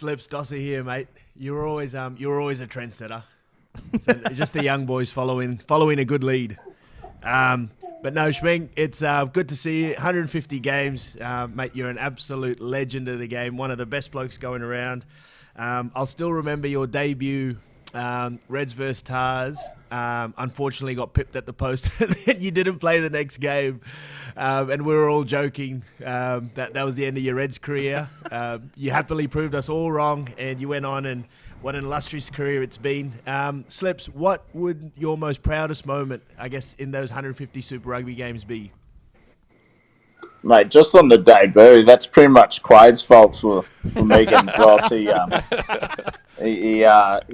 Slips, Dosser here, mate. You were always a trendsetter. So it's just the young boys following a good lead. But no, Schming, it's good to see you. 150 games, mate. You're an absolute legend of the game. One of the best blokes going around. I'll still remember your debut, Reds vs Tars. Unfortunately, got pipped at the post, and then you didn't play the next game. And we were all joking that was the end of your Reds career. You happily proved us all wrong, and you went on, and what an illustrious career it's been. Slips, what would your most proudest moment, I guess, in those 150 Super Rugby games be? Mate, just on the debut, that's pretty much Quade's fault for me getting dropped. He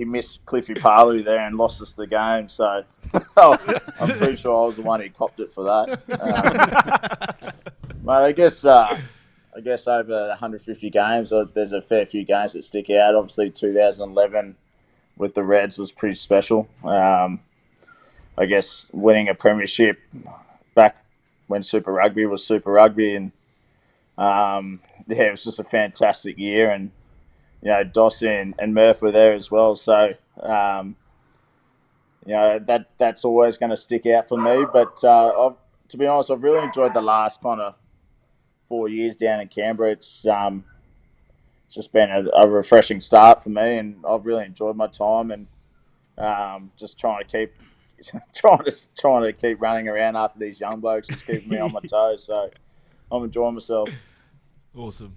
missed Cliffy Parley there and lost us the game. So I'm pretty sure I was the one who copped it for that. Mate, I guess over 150 games, there's a fair few games that stick out. Obviously, 2011 with the Reds was pretty special. I guess winning a premiership back when Super Rugby was Super Rugby, and it was just a fantastic year. And Dossie and Murph were there as well. So that's always going to stick out for me. But to be honest, I've really enjoyed the last kind of 4 years down in Canberra. It's just been a refreshing start for me, and I've really enjoyed my time, and just trying to keep running around after these young blokes is keeping me on my toes. So I'm enjoying myself. Awesome.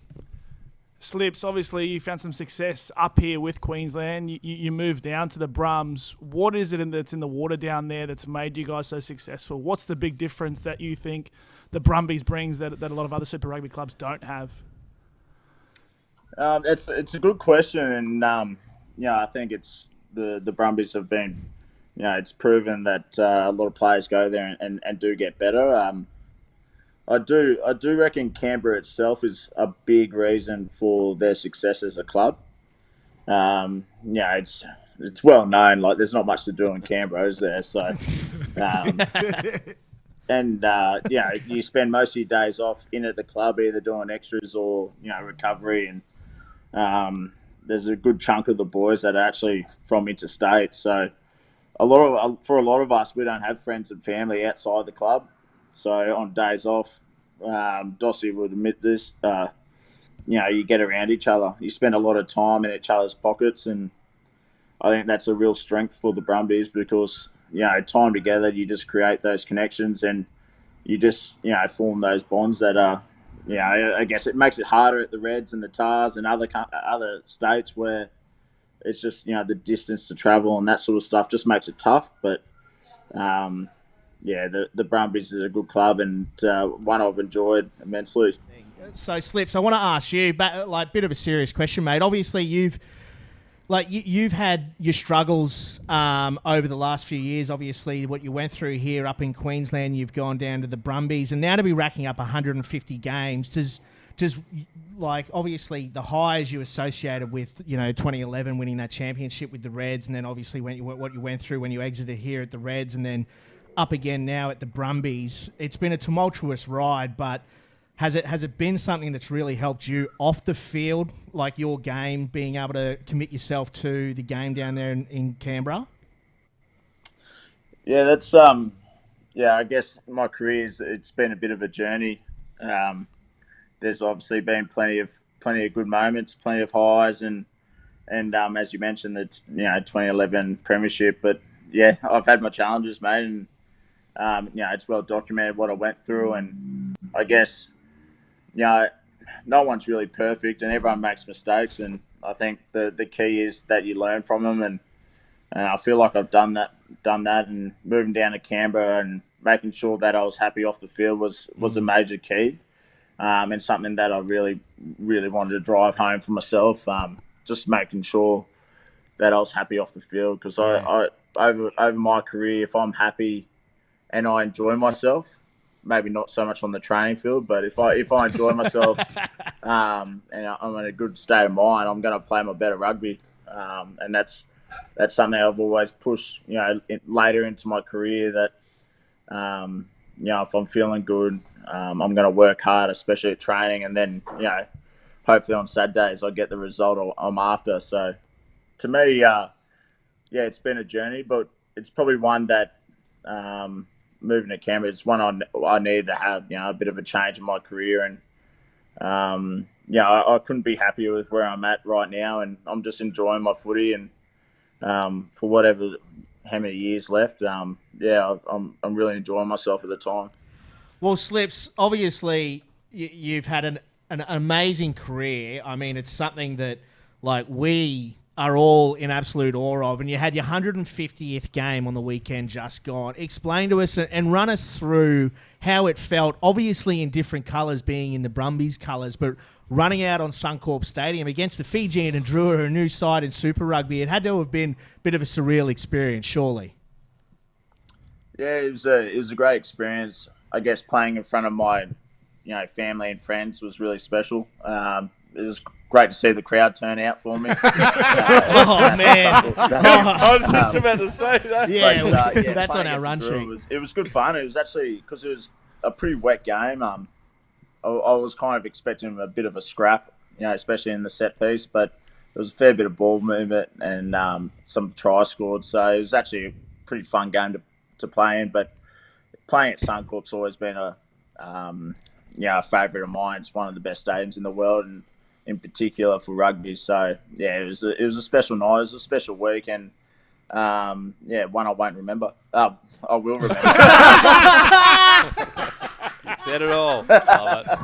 Slips, obviously you found some success up here with Queensland. You moved down to the Brums. What is it that's in the water down there that's made you guys so successful? What's the big difference that you think the Brumbies brings that a lot of other Super Rugby clubs don't have? It's a good question, and I think it's the Brumbies have been, it's proven that a lot of players go there and do get better. I do reckon Canberra itself is a big reason for their success as a club. It's well known. Like, there's not much to do in Canberra, is there? So, you spend most of your days off in at the club, either doing extras or recovery, and there's a good chunk of the boys that are actually from interstate. So, for a lot of us, we don't have friends and family outside the club. So on days off, Dossie would admit this, you get around each other. You spend a lot of time in each other's pockets, and I think that's a real strength for the Brumbies because, time together, you just create those connections and you just, form those bonds that are, I guess it makes it harder at the Reds and the Tars and other states where it's just, the distance to travel and that sort of stuff just makes it tough. But, the Brumbies is a good club and one I've enjoyed immensely. So, Slips, I want to ask you, bit of a serious question, mate. Obviously, you've had your struggles over the last few years. Obviously, what you went through here up in Queensland, you've gone down to the Brumbies, and now to be racking up 150 games, does obviously the highs you associated with 2011 winning that championship with the Reds, and then obviously what you went through when you exited here at the Reds, and then up again now at the Brumbies. It's been a tumultuous ride, but has it been something that's really helped you off the field, like your game, being able to commit yourself to the game down there in Canberra? Yeah, that's I guess my career it's been a bit of a journey. There's obviously been plenty of good moments, plenty of highs, and as you mentioned, the 2011 premiership. But yeah, I've had my challenges, mate, and it's well documented what I went through, and I guess no one's really perfect, and everyone makes mistakes, and I think the key is that you learn from them, and I feel like I've done that, and moving down to Canberra and making sure that I was happy off the field was a major key, and something that I really, really wanted to drive home for myself. Just making sure that I was happy off the field, because I over my career, if I'm happy and I enjoy myself, maybe not so much on the training field, but if I enjoy myself and I'm in a good state of mind, I'm going to play my better rugby, and that's something I've always pushed. Later into my career, that if I'm feeling good, I'm going to work hard, especially at training, and then hopefully on Saturdays I get the result I'm after. So to me, it's been a journey, but it's probably one that moving to Canberra, it's one I needed to have, a bit of a change in my career. And, I couldn't be happier with where I'm at right now. And I'm just enjoying my footy. And for how many years left, I'm really enjoying myself at the time. Well, Slips, obviously you've had an amazing career. I mean, it's something that we are all in absolute awe of. And you had your 150th game on the weekend just gone. Explain to us and run us through how it felt, obviously in different colours, being in the Brumbies colours, but running out on Suncorp Stadium against the Fijian and Drua, a new side in Super Rugby. It had to have been a bit of a surreal experience, surely. Yeah, it was a great experience. I guess playing in front of my, family and friends was really special. It was great to see the crowd turn out for me. Oh, man. I was just about to say that. Yeah, that's on our run sheet. It was good fun. It was actually, because it was a pretty wet game, I was kind of expecting a bit of a scrap, especially in the set piece, but there was a fair bit of ball movement and some tries scored. So it was actually a pretty fun game to play in. But playing at Suncorp's always been a favourite of mine. It's one of the best stadiums in the world, and in particular for rugby. So yeah, it was a special night. It was a special week, and one I won't remember. I will remember. You said it all. Love it.